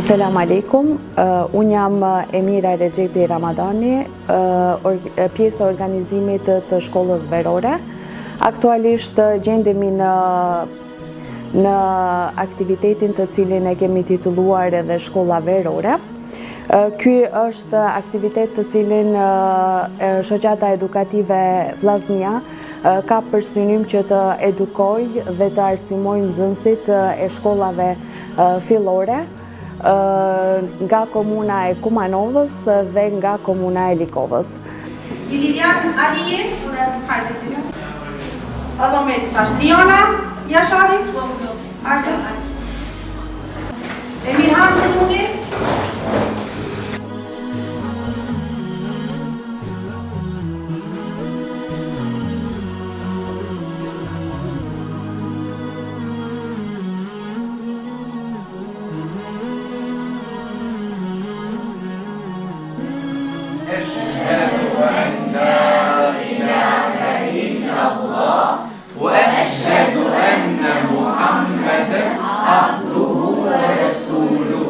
Selam aleikum, unë jam Emira Rexhepi Ramadani, pjesë e organizimit të shkollës verore. Aktualisht gjendemi në aktivitetin të cilin e kemi titulluar edhe shkolla verore. Ky është aktivitet të cilin Shoqata Edukative Vllaznia ka për synim që të edukoj dhe të arsimoj nxënësit e shkollave fillore nga komuna e Kumanovës dhe nga komuna e Likovës. Lilian Aliye, Allah me mesaj. Liana Yashari, Emirhan Zemuni. وأشهد أن محمدا عبده ورسوله.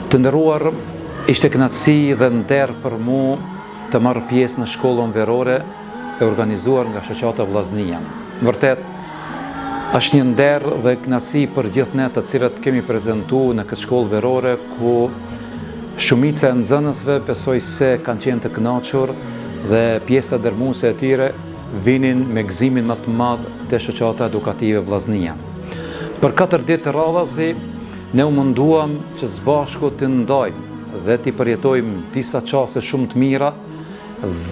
Të nderuar, ishte kënaqësi dhe nder për mua të marr pjesë në shkollën verore e organizuar nga Shoqata Vllaznia. Vërtet, është një nder dhe kënaqësi për gjithë ne të cilët kemi prezantuar në këtë shkollë verore, ku shumica e nxënësve besoj se kanë qenë të kënaqur dhe pjesa dërmuese e tyre vinin me gëzimin më të madh te Shoqata Edukative Vllaznia. Për 4 ditë të radhazi, ne u munduam që së bashku të ndajmë dhe të përjetojmë disa çaste shumë të mira,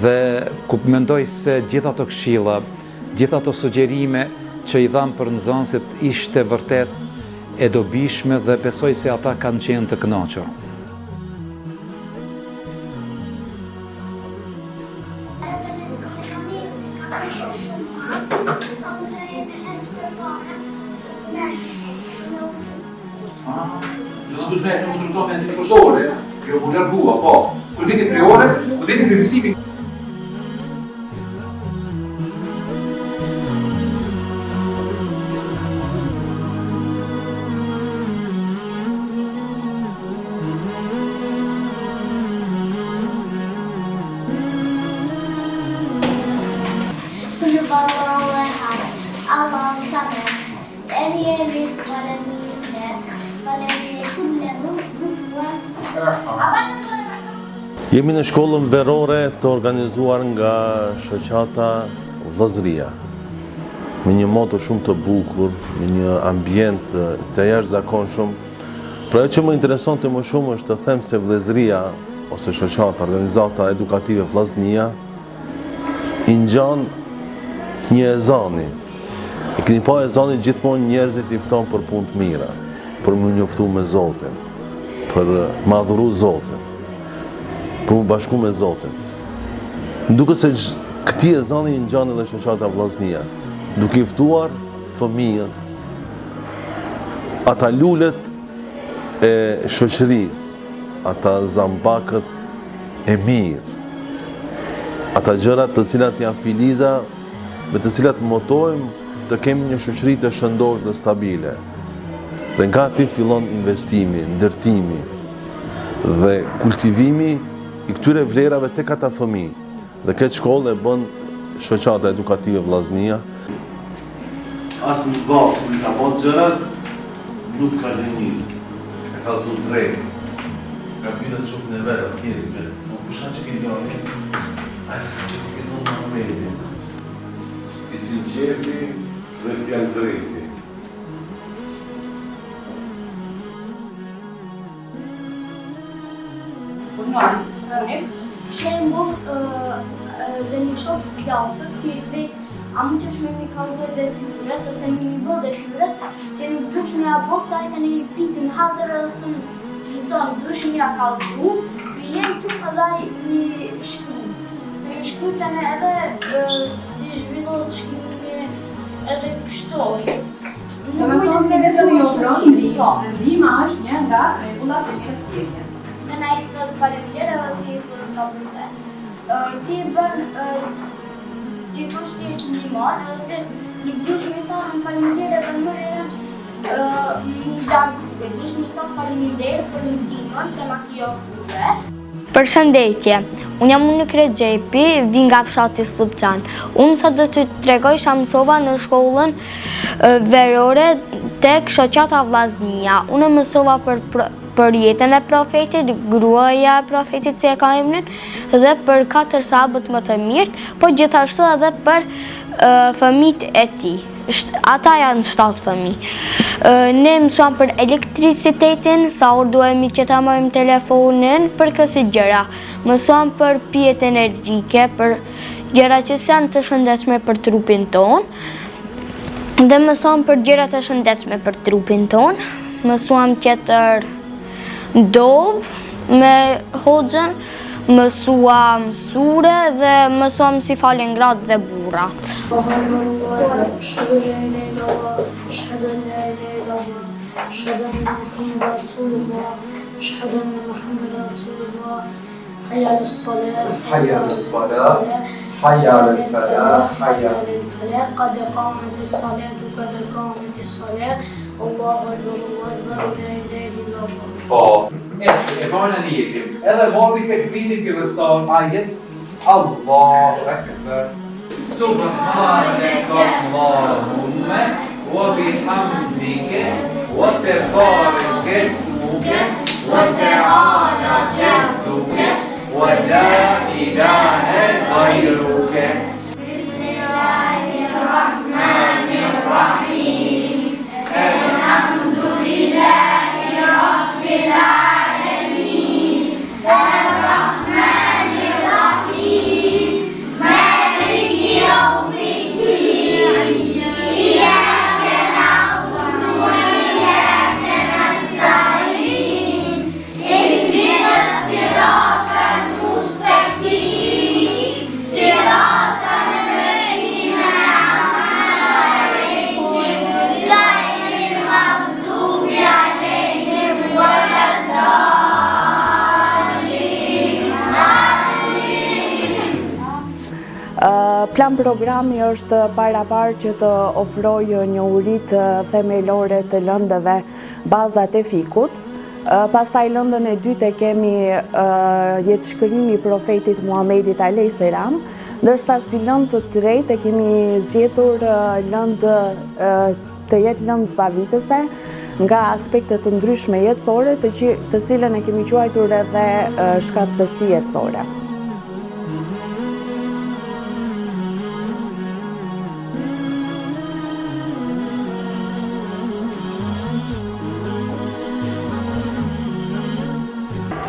dhe ku mendoj se gjitha ato këshilla, gjitha ato sugjerime që i dham për nxënësit ishte vërtet e dobishme dhe besoj se ata kanë qenë të kënaqur. Gjithë të shmejtë në më të rëtohme në të përshore, kjo më lërgua, po. Kur dikit për ore, kur dikit për mësimi. Jemi në shkollën verore të organizuar nga Shoqata Vllaznia, me një moto shumë të bukur, me një ambient të jashtëzakonshëm. Por ajo që më interesonte më shumë është të them se Vllaznia ose Shoqata Organizata Edukative Vllaznia i ngjan një ezani. E keni pa ezani gjithmonë njerëzit i fton për punë të mira, për më njoftu me Zotin, për madhuru Zotin, për më bashku me Zotin. Duke se këti ezani i ngjan edhe Shoqata Vllaznia, duke i ftuar fëmijën, ata lulet e shoqërisë, ata zambakët e mirë, ata gjërat të cilat janë filiza, me të cilat motojmë të kemi një shoqëri të shëndosh dhe stabile. Dhe nga ti fillon investimi, ndërtimi dhe kultivimi i këtyre vlerave tek ata fëmijë. Dhe këtë shkollë e bën Shoqata Edukative Vllaznia. As në vallë, kur i ka bërë gjërat, nuk ka lënir. E ka thënë drejt. Ka bërë shumë në vetë atje. Po kusha që ke dhënë? Ai s'ka që ke dhënë Muhamedit. I sinqerti dhe fjalë drejti. punuan punit? Shembull, dhe një shok klasës ti vetë a mund të shme mi kalë detyret ose mi bë detyret, ti nuk dush me abo sajtën e pitin hazër dhe së mëson, dush me a kalëru, vjen tu edhe një shkru. Se një shkru të në edhe si zhvillot shkrimi edhe kështoj. Do me thonë me vetëm jo vronë ndihmë. Ndihma është një nga rregullat e mirës sjelljes. Dhe na i thot faleminderit edhe ti i thot s'ka përse. Ti bën dikush ti një marë edhe ti nuk dush me thonë faleminderit edhe më dush me thonë faleminderit për ndihmën që ma ki ofrua. Përshëndetje, unë jam Unik Rexhepi, vi nga fshati Stupçan. Unë sot do t'ju tregoj ç'a mësova në shkollën verore tek shoqata Vllaznia. Unë mësova për jetën e profetit, gruaja e profetit si e ka emrin, dhe për 4 sahabët më të mirë, po gjithashtu edhe për fëmijët e tij. Ata janë 7 fëmijë. Ne mësuam për elektricitetin, sa orë duhemi që ta marrim telefonin, për kësi gjëra. Mësuam për pijet energjike, për gjëra që janë të shëndetshme për trupin ton. Dhe mësuam për gjëra të shëndetshme për trupin ton. Mësuam tjetër dovë me hoxhën, mësuam sure dhe mësuam si falen gratë dhe burrat. أشهد أن لا إله إلا الله أشهد أن لا إله إلا الله أشهد أن محمدا رسول الله أشهد أن محمدا رسول الله حي على الصلاة حي على الصلاة حي على الفلاح حي على الفلاح قد قامت الصلاة قد قامت الصلاة الله أكبر الله أكبر لا إله إلا الله. Po, e vana njëtim. Edhe babi tekbirin që vëstan ajet Allahu Akbar. Subhanaka Allahumma wa bihamdika wa tabaraka ismuka wa ta'ala jadduka wa la ilaha ghayruka. Bismillahirrahmanirrahim. Alhamdulillahi rabbil alamin. Ar-Rahmanir Rahim. Maliki yawmiddin. Iyyaka na'budu wa iyyaka nasta'in. Ihdinas siratal mustaqim. Siratal ladzina an'amta alayhim ghayril maghdubi alayhim waladdallin. Plan programi është parapar që të ofrojë njohuritë themelore të lëndëve bazat e fikut. Pastaj lëndën e dytë e kemi jetëshkrimi i profetit Muhamedit alayhis salam, ndërsa si lëndë të tretë e kemi zgjedhur lëndë të jetë lëndë zbavitëse nga aspektet të ndryshme jetësore, të cilën e kemi quajtur edhe shkatësi jetësore.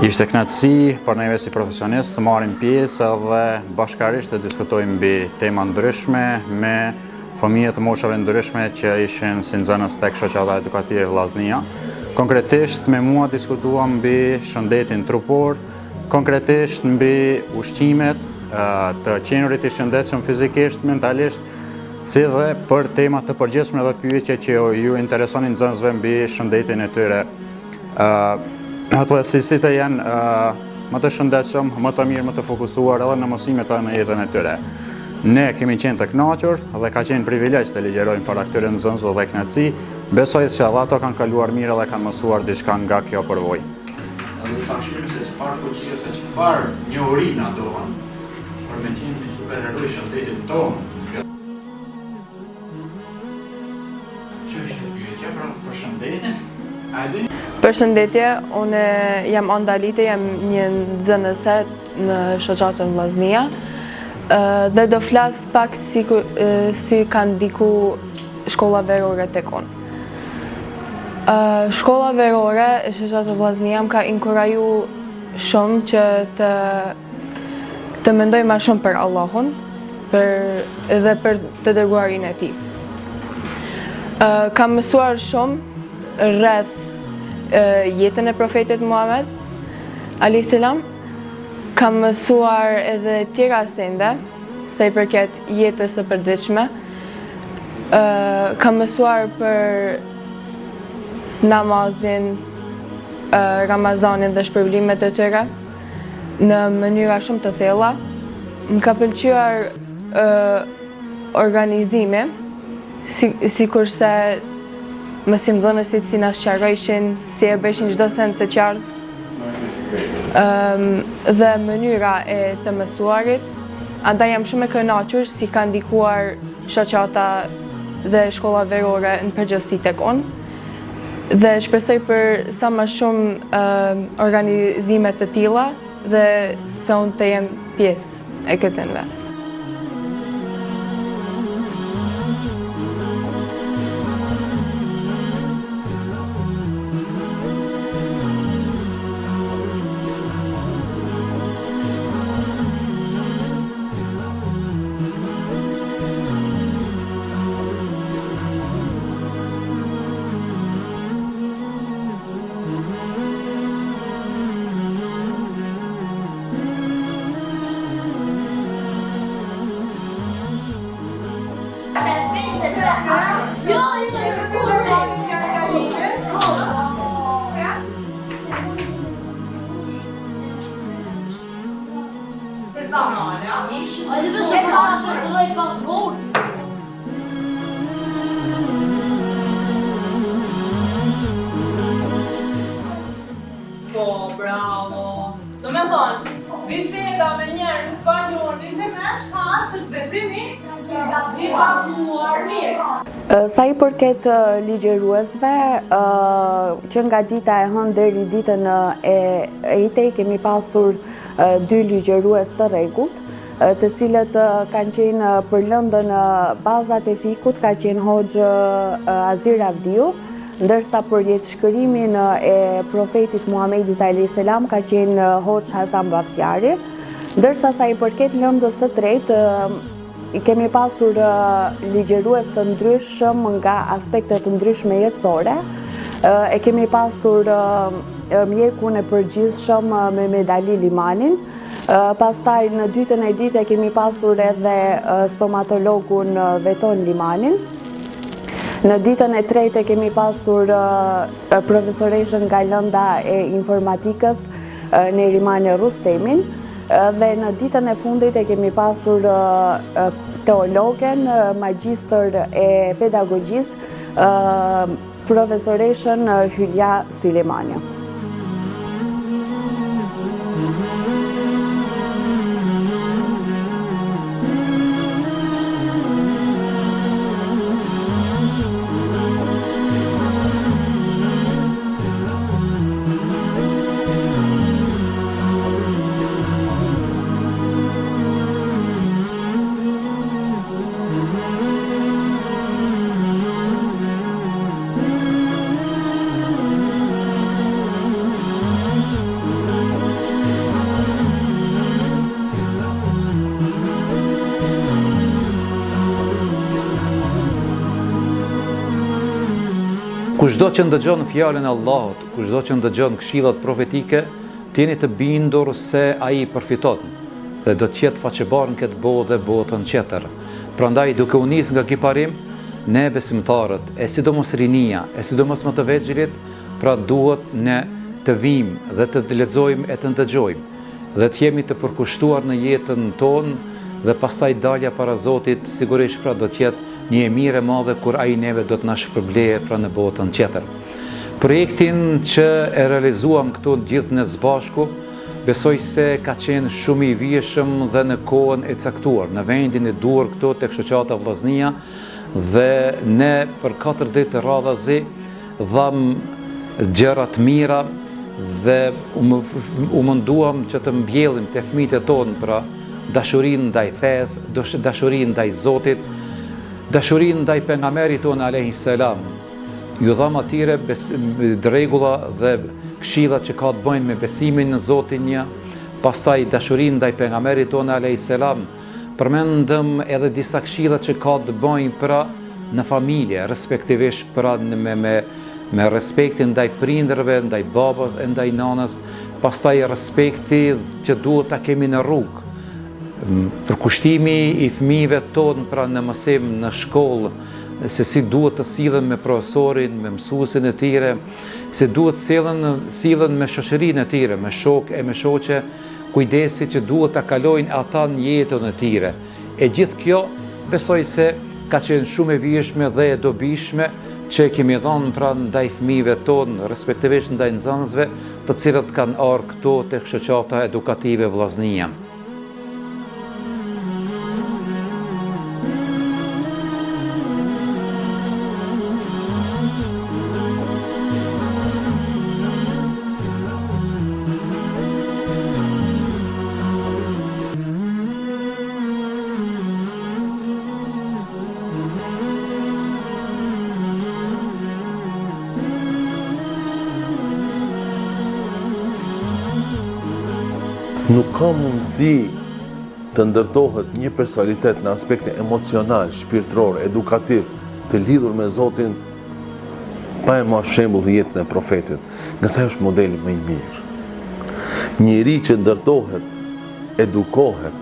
Ishte kënaqësi për neve si profesionistë të marrim pjesë dhe bashkarisht të diskutojmë mbi tema ndryshme me fëmijë të moshave ndryshme që ishin si nxënës tek shoqata edukative Vllaznia. Konkretisht me mua diskutuam mbi shëndetin trupor, konkretisht mbi ushqimet të qenurit i shëndetshëm fizikisht, mentalisht, si dhe për tema të përgjithshme dhe pyetje që ju interesonin nxënësve mbi shëndetin e tyre. Atletësit e janë më të shëndetshëm, më të mirë, më të fokusuar edhe në mësimet e në jetën e tyre. Ne kemi qenë të kënaqur dhe ka qenë privilegj të ligjerojmë para këtyre nxënësve dhe kënaqësi. Besoj që edhe ato kanë kaluar mirë dhe kanë mësuar diçka nga kjo përvojë. Edhe i pashim se çfarë fuqie ose çfarë njohuri na duan për me qenë një superheroj shëndetit tonë. Që është pyetja për shëndetin? Përshëndetje, unë jam Andalite, jam një nxënëse në shoqatën Vllaznia dhe do flas pak si ka ndiku shkolla verore tek unë. Shkolla verore e shoqatës Vllaznia më ka inkuraju shumë që të mendoj ma shumë për Allahun dhe për të dërguarin e tij. Kam mësuar shumë rreth jetën e profetit Muhammed a.s. Kam mësuar edhe tjera sende sa i përket jetës së përditshme. Kam mësuar për namazin, Ramazanin dhe shpërblimet e tyre në mënyra shumë të thella. Më ka pëlqyer organizimi, sikurse mësimdhënësit si na sqarojshin, si e bëjshin çdo send të qartë, dhe mënyra e të mësuarit. Andaj jam shumë e kënaqur si ka ndikuar shoqata dhe shkolla verore në përgjithësi tek unë. Dhe shpresoj për sa më shumë organizime të tilla dhe se unë të jem pjesë e këtyre. Po, bravo. Do me thonë, biseda me njerëz të panjohur në mesh ka as veprimi i gabuar mirë. Sa i përket ligjëruesve, që nga dita e hënë deri ditën e itej kemi pasur 2 ligjërues të rregullt, të cilët kanë qenë për lëndën bazat e fikut ka qenë Hoxhë Azir Avdiu, ndërsa për jetëshkërimin e profetit Muhamedit a.s. ka qenë Hoxhë Hasan Baftiari, ndërsa sa i përket lëndës së tretë kemi pasur ligjërues të ndryshëm nga aspekte të ndryshme jetësore. E kemi pasur mjekun e përgjithshëm Mehmet Ali Limanin, pastaj në dytën e ditë kemi pasur edhe stomatologun Veton Limanin. Në ditën e tretë kemi pasur profesoreshën nga lënda e informatikës Nerimane Rustemin, dhe në ditën e fundit kemi pasur teologen, magjistër e pedagogjisë, profesoreshën Hylja Sylemania. Kushdo që ndëgjon fjalën e Allahut, kushdo që ndëgjon këshillat profetike, t'jeni të bindur se ai përfiton dhe do të jetë faqebar në këtë botë dhe botën tjetër. Prandaj duke u nis nga ky parim, ne besimtarët, e sidomos rinia, e sidomos më të vegjëlit, pra duhet ne të vim dhe të lexojmë e të ndëgjojmë dhe të jemi të përkushtuar në jetën tonë dhe pastaj dalja para Zotit sigurisht pra do të jetë një e mirë e madhe kur ai neve do të na shpërbleje pra në botën tjetër. Projektin që e realizuam këtu gjithë në sbashku, besoj se ka qenë shumë i vijshëm dhe në kohën e caktuar, në vendin e duhur këtu tek shoqata Vllaznia, dhe ne për 4 ditë të radhazi dham gjëra të mira dhe u munduam që të mbjellim te fëmijët e tonë pra dashurinë ndaj fesë, dashurinë ndaj Zotit, dashurinë ndaj pejgamberit tonë alayhis salam. ju dham atyre rregulla dhe këshillat që ka të bëjnë me besimin në Zotin një, pastaj dashurinë ndaj pejgamberit tonë alayhis salam. Përmendëm edhe disa këshilla që ka të bëjnë pra në familje, respektivisht pra me respektin ndaj prindërve, ndaj babas e ndaj nanës, pastaj respekti që duhet ta kemi në rrugë. Përkushtimi i fëmijëve tonë pra në mësim në shkollë, se si duhet të sillen me profesorin, me mësuesin e tyre, se duhet sillen me shoqërinë e tyre, me shok e me shoqe, kujdesi që duhet ta kalojnë ata në jetën e tyre. E gjithë kjo besoj se ka qenë shumë e vijshme dhe e dobishme që kemi dhënë pra ndaj fëmijëve tonë, respektivisht ndaj nxënësve, të cilët kanë ardhur këto tek shoqata edukative Vllaznia. Nuk ka mundësi të ndërtohet një personalitet në aspektin emocional, shpirtëror, edukativ, të lidhur me Zotin, pa e marrë shembull jetën e profetit, nëse është modeli më i mirë. Njeri që ndërtohet, edukohet,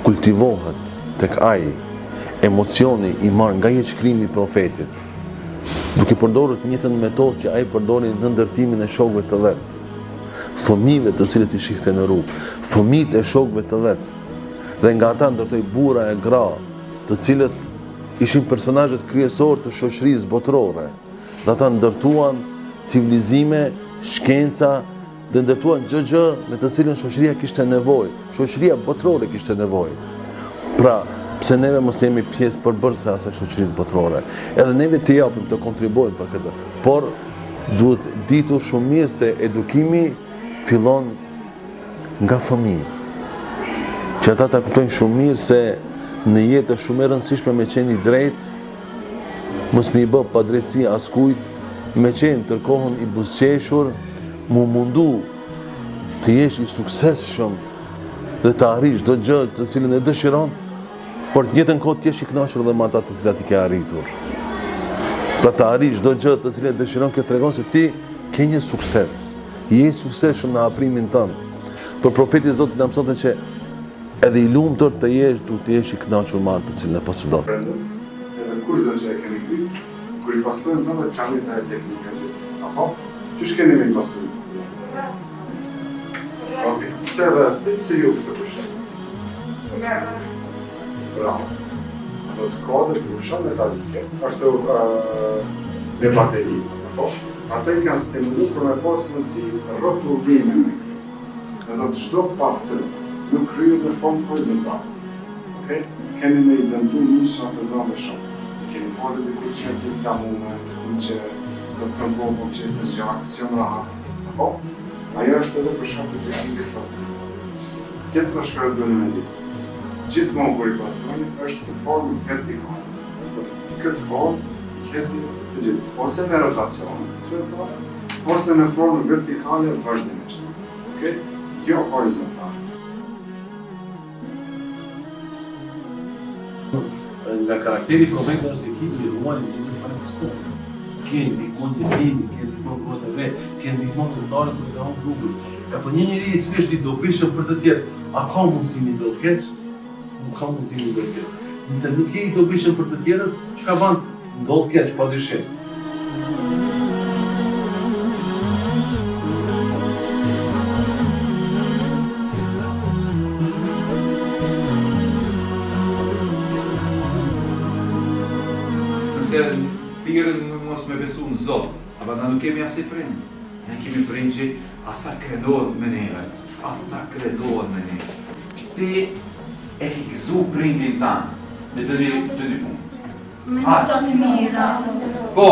kultivohet tek ai, emocioni i marrë nga jetëshkrimi i profetit, duke përdorur të njëjtën metodë që ai përdori në ndërtimin e shokëve të vet. Fëmijëve të cilët i shihte në rrugë, fëmijët e shokëve të vet, dhe nga ata ndërtoi burra e gra, të cilët ishin personazhet kryesor të shoqërisë botërore, dhe ata ndërtuan civilizime, shkenca, dhe ndërtuan gjë me të cilën shoqëria kishte nevojë, shoqëria botërore kishte nevojë. Pra, pse neve mos jemi pjesë përbërëse asaj shoqërisë botërore, edhe neve të japim të kontribuojmë për këtë, por duhet ditur shumë mirë se edukimi fillon nga fëmijë. Që ata ta kuptojnë shumë mirë se në jetë është shumë e rëndësishme me qenë i drejtë, mos me i bë padrejtësi askujt, me qenë tërkohën i buzëqeshur, mu mundu të jesh i suksesshëm dhe të arrish çdo gjë të cilën e dëshiron, por të njëjtën kohë të jesh i kënaqur edhe me ata të cilat i ke arritur. Pra të arrish çdo gjë të cilën e dëshiron, kjo tregon se ti ke një sukses. Je i suksesshëm në aprimin tënd. Por profeti i Zotit na mësonte që edhe i lumtur të jesh, duhet të jesh i kënaqur me atë të cilën e posëdon. Edhe kushdo që e keni pyet, kur i pastrojmë tonë çami të teknikë që apo ju shkeni me pastrojmë. Okej, pse ju është kushtë? Bravo. Do të kodë kusha metalike, ashtu me bateri, apo? Ata i kanë stimulu për me pas mundësi rrotullime. Dhe do të çdo pastrim nuk kryhet në formë horizontale. Okej? Kemi me i dëndu nisha të dhëmë shumë. Kemi parë dikur që të flamume, që të tëmbohë që se gjë aksion rahat. Apo? Ajo është edhe për shkak të teknikës pastrimit. Këtë për shkak të me ditë. Gjithmonë kur i pastroni është në formë vertikale. Këtë formë i kesni të gjithë, ose me rotacion, ose në formë vertikale vazhdimisht. Okay? Jo horizontale. Nga karakteri i profetit është se kemi ruajnë në një farë historie. Kënë ndihmon jetimin, kënë ndihmon gruat e vet, kënë ndihmon ndërtarët për të hënë rrugën. Apo një njeri i cili është i dobishëm për të tjerë, a ka mundësi mi do të keq? Nuk ka mundësi mi do të keq. Nëse nuk je i dobishëm për të tjerët, çka bën? Ndodh keq padyshim. Nëse thirrën mos me besu në Zot, apo na nuk kemi as i prind. Ne kemi prind që ata krenohen me neve. Ata krenohen me neve. Ti e ke gëzu prindin tanë me të një punë. Me notat mira. Po,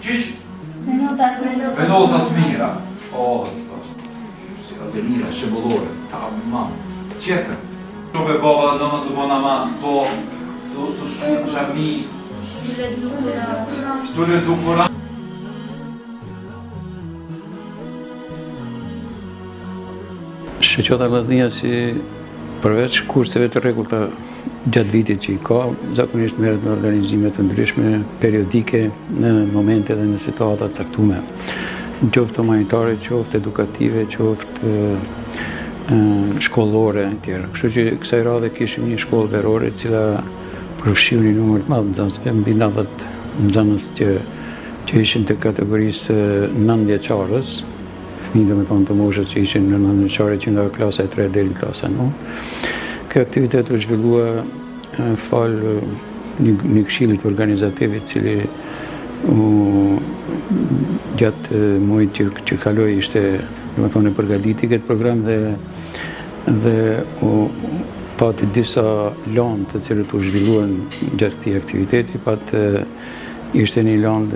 qish? Me notat mira. O, si ka të mira, shëmbullore, ta mamë, qetër. Shove baba dhe nëmë të bo namaz, po, të shkujnë në xhami, Shtu lezu Kur'an. Shtu lezu Kur'an. Shoqata Vllaznia si përveç kurseve të rregullta gjatë vitit që i ka, zakonisht merret me organizime të ndryshme periodike në momente dhe në situata të caktuara, qoftë humanitare, qoftë edukative, qoftë shkollore e tjera. Kështu që kësaj radhe kishim një shkollë verore e cila përfshiu një numër të madh nxënësve, mbi 90 nxënës që ishin të kategorisë 9 vjeçarës, fëmijë domethënë të moshës që ishin në 9 vjeçare që nga klasa e 3 deri në klasa 9. Ky aktivitet u zhvillua fal një këshillit organizativ i cili gjatë muajit që kaloi ishte domethënë përgatiti këtë program dhe pati disa lanë të cilët u zhvilluan gjatë këtij aktiviteti, ishte një lanë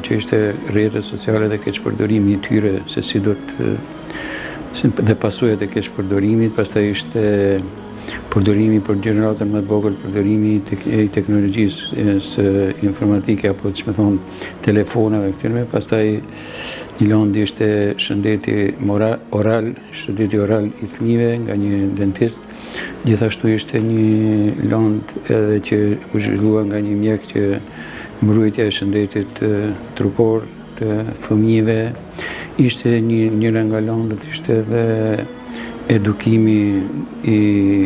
që ishte rrjetet sociale dhe keqpërdorimi i tyre se si do të dhe pasojat e keqpërdorimit, pastaj ishte përdorimi për gjeneratën më të vogël, përdorimi i teknologjisë së informatike apo ç'më thon telefonave këtyre, pastaj një lanë ishte shëndeti oral i fëmijëve nga një dentist. Gjithashtu ishte një lanë edhe që u zhvillua nga një mjek që mbrojtja e shëndetit trupor të fëmijëve. Ishte njëra nga lanët ishte edhe edukimi i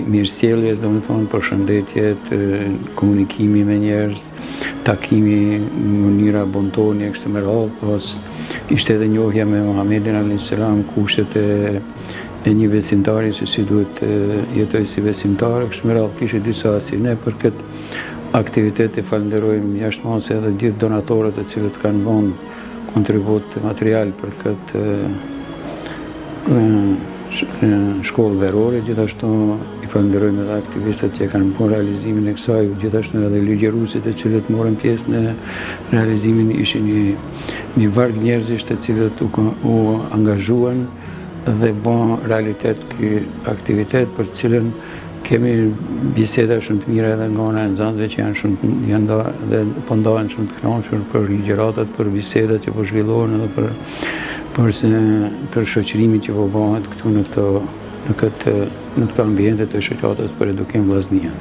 mirësjelljes, domethënë për shëndetjet, komunikimi me njerëz, takimi në mënyra bontoni e kështu me radhë, pas ishte edhe njohja me Muhamedit alayhis salam, kushtet e një besimtari se si duhet jetoj si besimtar, kështu me radhë. Kishte disa asine për këtë aktivitet. Falenderojmë jashtëmos edhe gjithë donatorët e cilët kanë dhënë kontribut material për këtë shkollë verore. Gjithashtu i falenderojmë edhe aktivistët që kanë bërë realizimin e kësaj, gjithashtu edhe ligjëruesit e cilët morën pjesë në realizimin. Ishin një varg njerëzish të cilët u angazhuan dhe bën realitet ky aktivitet, për të cilën kemi biseda shumë të mira edhe nga ana e nxënësve që janë dhe po ndahen shumë të kënaqur për ligjëratat, për bisedat që po zhvillohen edhe për shoqërimin që po bëhet këtu në këtë ambiente të shoqatës për edukim Vllaznia.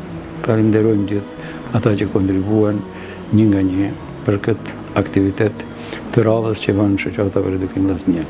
Falenderojmë gjithë ata që kontribuan një nga një për këtë aktivitet të radhës që bën shoqata për edukim Vllaznia.